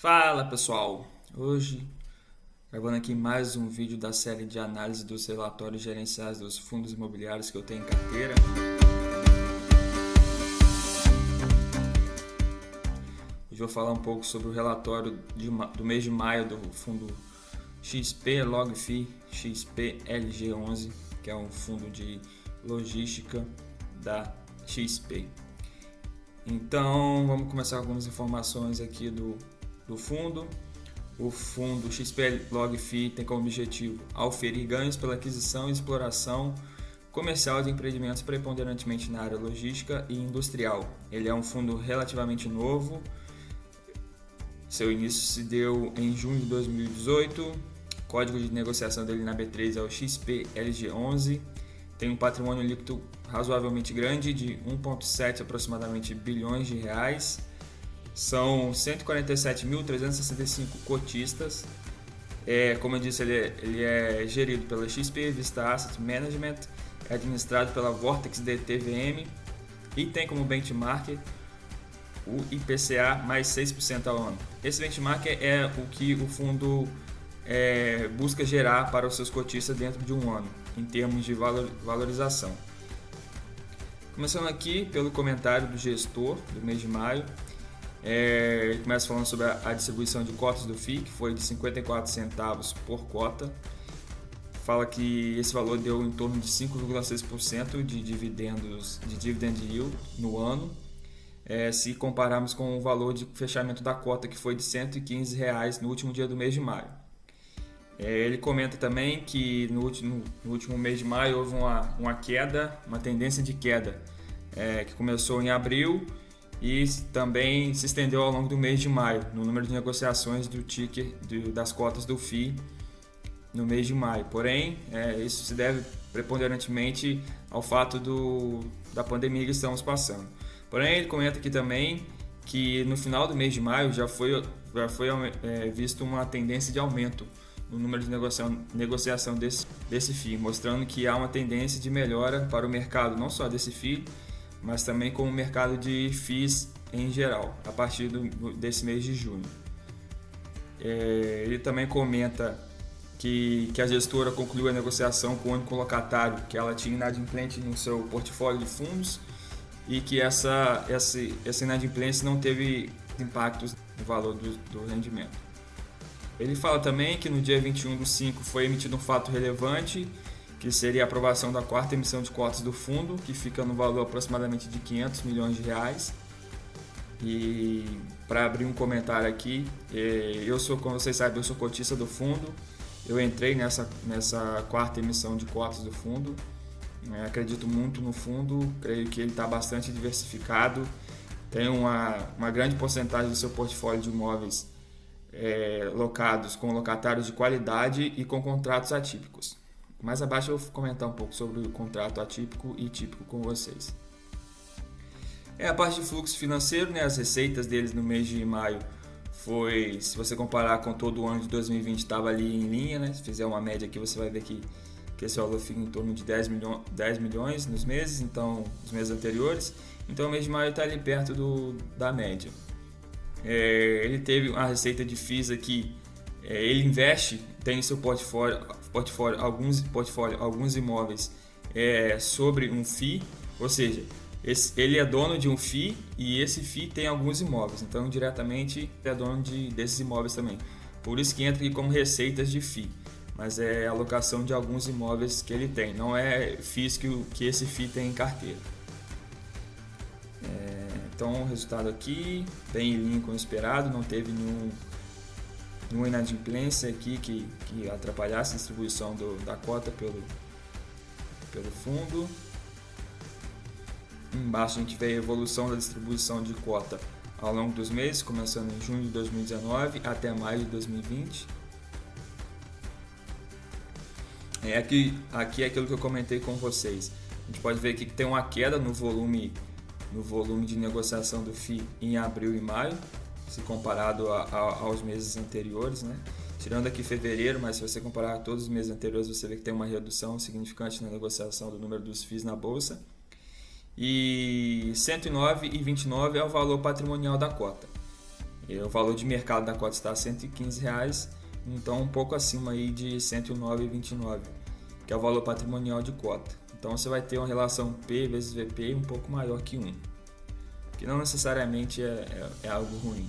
Fala pessoal, hoje gravando aqui mais um vídeo da série de análise dos relatórios gerenciais dos fundos imobiliários que eu tenho em carteira. Hoje eu vou falar um pouco sobre o relatório do mês de maio do fundo XP LogFi XP LG11, que é um fundo de logística da XP. Então vamos começar com algumas informações aqui do fundo. O fundo XP LogFi tem como objetivo auferir ganhos pela aquisição e exploração comercial de empreendimentos preponderantemente na área logística e industrial. Ele é um fundo relativamente novo. Seu início se deu em junho de 2018. O código de negociação dele na B3 é o XP LG11. Tem um patrimônio líquido razoavelmente grande de 1,7 aproximadamente bilhões de reais. São 147.365 cotistas. Como eu disse, ele é gerido pela XP Vista Asset Management, é administrado pela Vortex DTVM e tem como benchmark o IPCA mais 6% ao ano. Esse benchmark é o que o fundo busca gerar para os seus cotistas dentro de um ano, em termos de valorização. Começando aqui pelo comentário do gestor do mês de maio. Ele começa falando sobre a distribuição de cotas do FII, que foi de 54 centavos por cota. Fala que esse valor deu em torno de 5,6% de dividendos, de dividend yield no ano, se compararmos com o valor de fechamento da cota, que foi de R$ 115 no último dia do mês de maio. Ele comenta também que no último mês de maio houve uma queda, uma tendência de queda, que começou em abril e também se estendeu ao longo do mês de maio, no número de negociações do ticker das cotas do FII no mês de maio. Porém, isso se deve preponderantemente ao fato da pandemia que estamos passando. Porém, ele comenta aqui também que no final do mês de maio já foi visto uma tendência de aumento no número de negociação desse FII, mostrando que há uma tendência de melhora para o mercado, não só desse FII, mas também com o mercado de FIIs em geral, a partir desse mês de junho. Ele também comenta que a gestora concluiu a negociação com o único locatário que ela tinha inadimplente no seu portfólio de fundos e que essa inadimplência não teve impactos no valor do rendimento. Ele fala também que no dia 21/5 foi emitido um fato relevante, que seria a aprovação da quarta emissão de cotas do fundo, que fica no valor aproximadamente de 500 milhões de reais. E para abrir um comentário aqui, como vocês sabem, eu sou cotista do fundo. Eu entrei nessa quarta emissão de cotas do fundo. Acredito muito no fundo, creio que ele está bastante diversificado. Tem uma grande porcentagem do seu portfólio de imóveis locados com locatários de qualidade e com contratos atípicos. Mais abaixo eu vou comentar um pouco sobre o contrato atípico e típico com vocês. A parte de fluxo financeiro, as receitas deles no mês de maio foi, se você comparar com todo o ano de 2020, estava ali em linha, Se fizer uma média aqui, você vai ver que esse valor fica em torno de 10 milhões nos meses, então, nos meses anteriores. Então o mês de maio está ali perto da média. Ele teve uma receita de FIIs aqui. Ele investe, tem em seu portfólio alguns imóveis sobre um FII, ou seja, ele é dono de um FII e esse FII tem alguns imóveis, então diretamente é dono desses imóveis também. Por isso que entra aqui como receitas de FII, mas é a alocação de alguns imóveis que ele tem, não é FIIs que esse FII tem em carteira. Então o resultado aqui, bem em linha com o esperado, não teve nenhuma inadimplência aqui que atrapalhasse a distribuição da cota pelo fundo. Embaixo a gente vê a evolução da distribuição de cota ao longo dos meses, começando em junho de 2019 até maio de 2020. Aqui é aquilo que eu comentei com vocês. A gente pode ver aqui que tem uma queda no volume de negociação do FII em abril e maio, se comparado aos meses anteriores, Tirando aqui fevereiro, mas se você comparar todos os meses anteriores, você vê que tem uma redução significante na negociação do número dos FIIs na bolsa. E 109,29 é o valor patrimonial da cota. O valor de mercado da cota está a R$ 115, então um pouco acima aí de R$ 109,29, que é o valor patrimonial de cota. Então você vai ter uma relação P vezes VP um pouco maior que 1, que não necessariamente é algo ruim.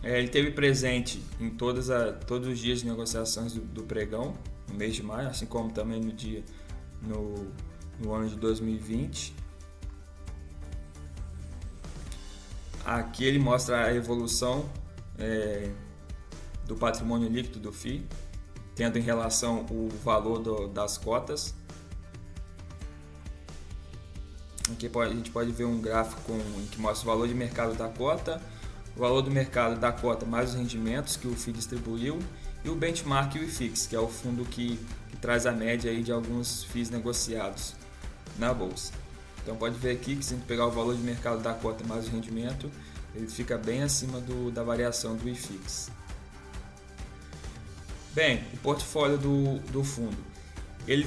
Ele esteve presente em todos os dias de negociações do pregão, no mês de maio, assim como também no ano de 2020. Aqui ele mostra a evolução do patrimônio líquido do FII, tendo em relação o valor das cotas. Aqui a gente pode ver um gráfico que mostra o valor de mercado da cota, o valor do mercado da cota mais os rendimentos que o FII distribuiu e o benchmark e o IFIX, que é o fundo que traz a média aí de alguns FIIs negociados na bolsa. Então pode ver aqui que se a gente pegar o valor de mercado da cota mais o rendimento, ele fica bem acima da variação do IFIX. Bem, o portfólio do fundo, ele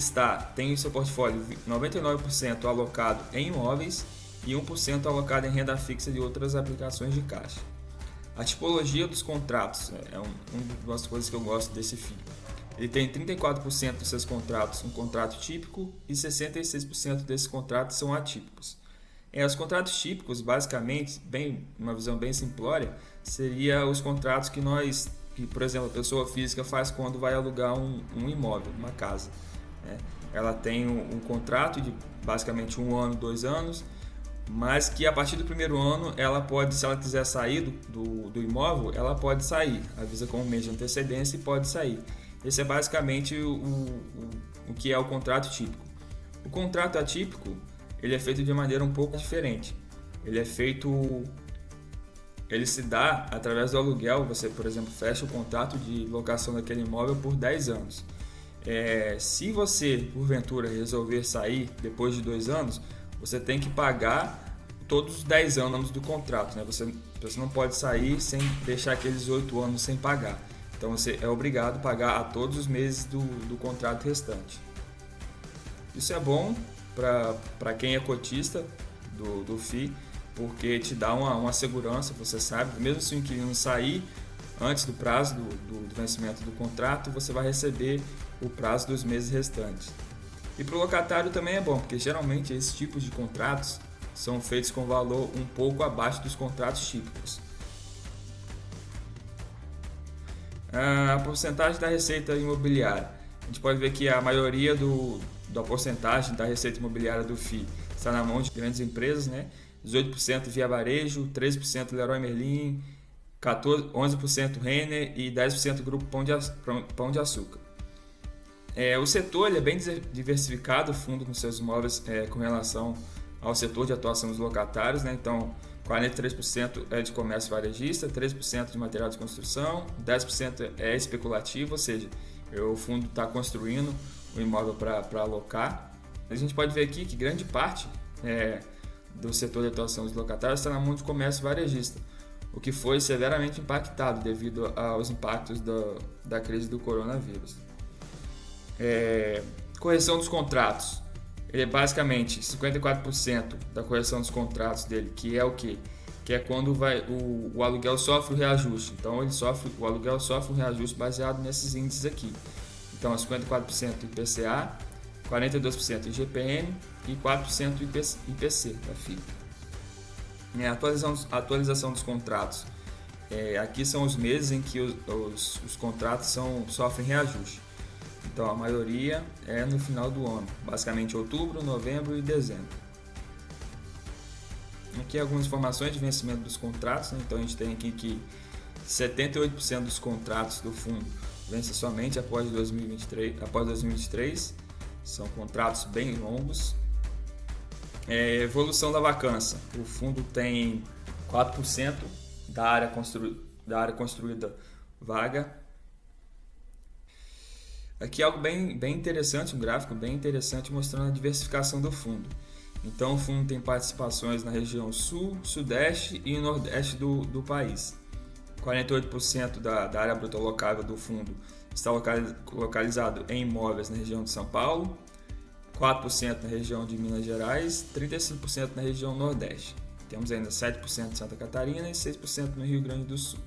tem o seu portfólio 99% alocado em imóveis e 1% alocado em renda fixa e outras aplicações de caixa. A tipologia dos contratos é uma das coisas que eu gosto desse FII. Ele tem 34% dos seus contratos um contrato típico e 66% desses contratos são atípicos. Os contratos típicos, basicamente, uma visão bem simplória, seria os contratos que por exemplo, a pessoa física faz quando vai alugar um imóvel, uma casa. Ela tem um contrato de basicamente 1 ano, 2 anos, mas que a partir do primeiro ano, ela pode, se ela quiser sair do imóvel, ela pode sair, avisa com 1 mês de antecedência e pode sair. Esse é basicamente o que é o contrato típico. O contrato atípico, ele é feito de maneira um pouco diferente. Ele se dá através do aluguel. Você, por exemplo, fecha o contrato de locação daquele imóvel por 10 anos. Se você, porventura, resolver sair depois de 2 anos, você tem que pagar todos os 10 anos do contrato. Você não pode sair sem deixar aqueles 8 anos sem pagar. Então você é obrigado a pagar a todos os meses do contrato restante. Isso é bom para quem é cotista do FII, porque te dá uma segurança, você sabe, mesmo se o inquilino sair antes do prazo do vencimento do contrato, você vai receber o prazo dos meses restantes. E para o locatário também é bom, porque geralmente esses tipos de contratos são feitos com valor um pouco abaixo dos contratos típicos. A porcentagem da receita imobiliária. A gente pode ver que a maioria da porcentagem da receita imobiliária do FII está na mão de grandes empresas, 18% Via Varejo, 13% Leroy Merlin, 11% Renner e 10% Grupo Pão de Açúcar. O setor ele é bem diversificado, o fundo com seus imóveis com relação ao setor de atuação dos locatários, Então, 43% é de comércio varejista, 3% de material de construção, 10% é especulativo, ou seja, o fundo está construindo o imóvel para alocar. A gente pode ver aqui que grande parte do setor de atuação dos locatários está na mão de comércio varejista, o que foi severamente impactado devido aos impactos da crise do coronavírus. Correção dos contratos. Ele é basicamente 54% da correção dos contratos dele, que é o quê? Que é quando o aluguel sofre o reajuste. Então o aluguel sofre um reajuste baseado nesses índices aqui. Então é 54% IPCA, 42% IGPM e 4% IPC da FII. A atualização dos contratos. Aqui são os meses em que os contratos sofrem reajuste. Então a maioria é no final do ano, basicamente outubro, novembro e dezembro. Aqui algumas informações de vencimento dos contratos, Então a gente tem aqui que 78% dos contratos do fundo vencem somente após 2023. São contratos bem longos. Evolução da vacância. O fundo tem 4% da área construída vaga. Aqui algo bem interessante, um gráfico bem interessante mostrando a diversificação do fundo. Então o fundo tem participações na região sul, sudeste e nordeste do país. 48% da área bruta alocável do fundo está localizado em imóveis na região de São Paulo, 4% na região de Minas Gerais, 35% na região nordeste. Temos ainda 7% em Santa Catarina e 6% no Rio Grande do Sul.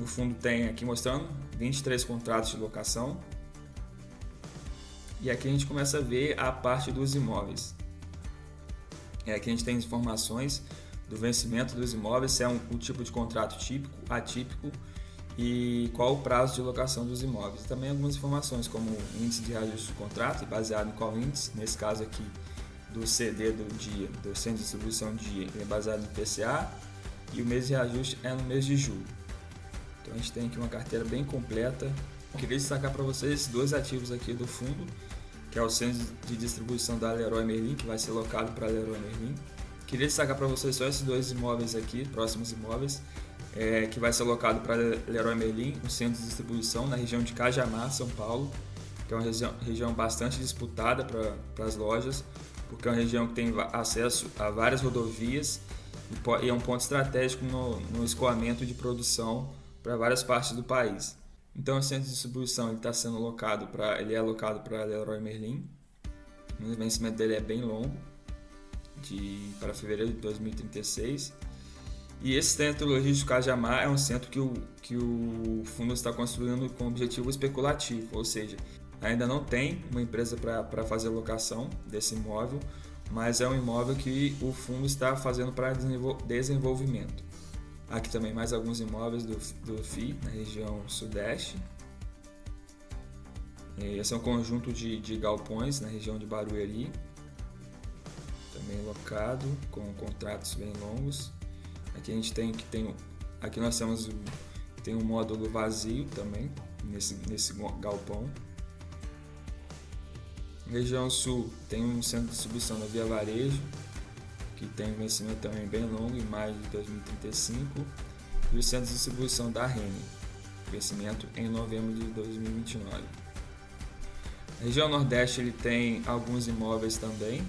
O fundo tem aqui mostrando 23 contratos de locação. E aqui a gente começa a ver a parte dos imóveis. Aqui a gente tem informações do vencimento dos imóveis, se é o tipo de contrato típico, atípico e qual o prazo de locação dos imóveis. Também algumas informações como o índice de reajuste do contrato, baseado em qual índice, nesse caso aqui do CD do dia, do centro de distribuição dia, ele é baseado no IPCA e o mês de reajuste é no mês de julho. Então a gente tem aqui uma carteira bem completa. Eu queria destacar para vocês dois ativos aqui do fundo, que é o centro de distribuição da Leroy Merlin, que vai ser locado para a Leroy Merlin. Queria destacar para vocês só esses dois imóveis aqui, próximos imóveis, que vai ser locado para a Leroy Merlin, um centro de distribuição na região de Cajamar, São Paulo, que é uma região bastante disputada para as lojas, porque é uma região que tem acesso a várias rodovias e é um ponto estratégico no escoamento de produção para várias partes do país. Então o centro de distribuição ele é alocado para a Leroy Merlin. O vencimento dele é bem longo, para fevereiro de 2036. E esse centro logístico Cajamar é um centro que o fundo está construindo com objetivo especulativo, ou seja, ainda não tem uma empresa para fazer locação desse imóvel, mas é um imóvel que o fundo está fazendo para desenvolvimento. Aqui também mais alguns imóveis do FI, na região sudeste. Esse é um conjunto de galpões na região de Barueri, também locado, com contratos bem longos. Aqui a gente aqui nós tem um módulo vazio também, nesse galpão. Região sul tem um centro de distribuição da Via Varejo, que tem um vencimento também bem longo, em maio de 2035, e o centro de distribuição da Renner, vencimento em novembro de 2029. A região nordeste ele tem alguns imóveis também,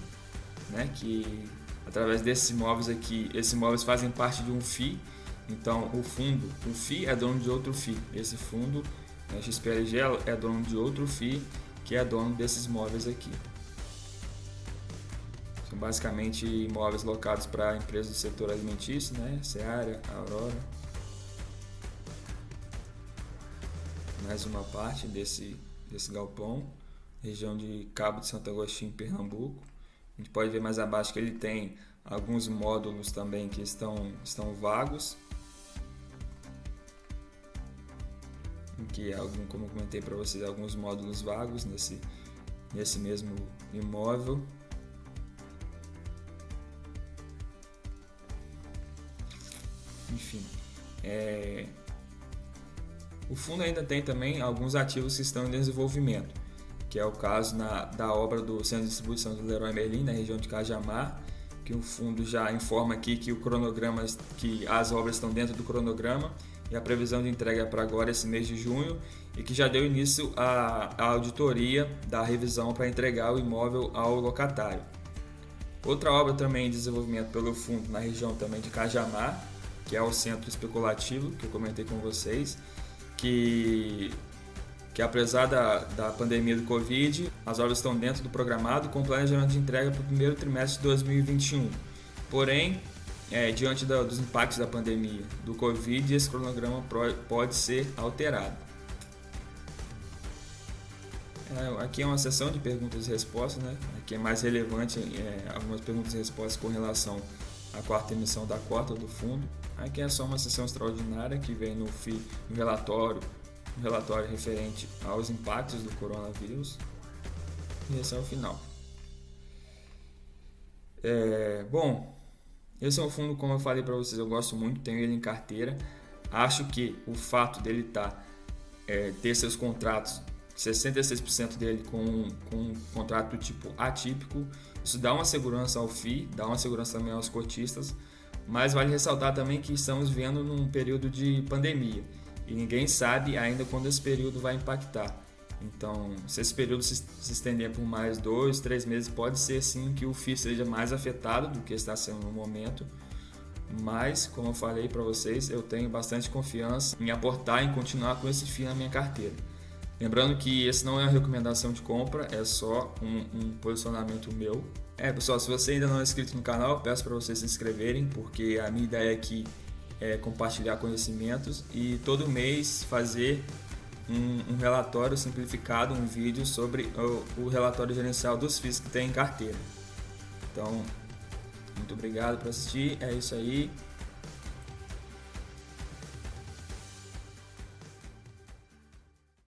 né, que através desses imóveis aqui, esses imóveis fazem parte de um FI, então o FI é dono de outro FI, esse fundo, a XPLG é dono de outro FI, que é dono desses imóveis aqui. São basicamente imóveis locados para empresas do setor alimentício, né? Seara, Aurora. Mais uma parte desse galpão, região de Cabo de Santo Agostinho, Pernambuco. A gente pode ver mais abaixo que ele tem alguns módulos também que estão vagos. Que como eu comentei para vocês, alguns módulos vagos nesse mesmo imóvel. Enfim, o fundo ainda tem também alguns ativos que estão em desenvolvimento, que é o caso da obra do centro de distribuição do Leroy Merlin, na região de Cajamar, que o fundo já informa aqui que que as obras estão dentro do cronograma e a previsão de entrega é para agora, esse mês de junho, e que já deu início à auditoria da revisão para entregar o imóvel ao locatário. Outra obra também em desenvolvimento pelo fundo na região também de Cajamar, que é o centro especulativo, que eu comentei com vocês, que apesar da pandemia do Covid, as obras estão dentro do programado com planejamento de entrega para o primeiro trimestre de 2021. Porém, diante dos impactos da pandemia do Covid, esse cronograma pode ser alterado. Aqui é uma sessão de perguntas e respostas, né? Aqui é mais relevante algumas perguntas e respostas com relação à quarta emissão da cota do fundo. Aqui é só uma sessão extraordinária que vem no relatório referente aos impactos do coronavírus. E esse é o final. Bom, esse é um fundo, como eu falei para vocês, eu gosto muito, tenho ele em carteira. Acho que o fato dele ter seus contratos, 66% dele com um contrato do tipo atípico, isso dá uma segurança ao FI, dá uma segurança também aos cotistas, mas vale ressaltar também que estamos vivendo num período de pandemia e ninguém sabe ainda quando esse período vai impactar. Então, se esse período se estender por mais 2, 3 meses, pode ser sim que o FI seja mais afetado do que está sendo no momento. Mas, como eu falei para vocês, eu tenho bastante confiança em aportar e continuar com esse FI na minha carteira. Lembrando que esse não é uma recomendação de compra, é só um posicionamento meu, Pessoal, se você ainda não é inscrito no canal, peço para vocês se inscreverem, porque a minha ideia aqui é compartilhar conhecimentos e todo mês fazer um relatório simplificado, um vídeo sobre o relatório gerencial dos FIIs que tem em carteira. Então, muito obrigado por assistir, é isso aí.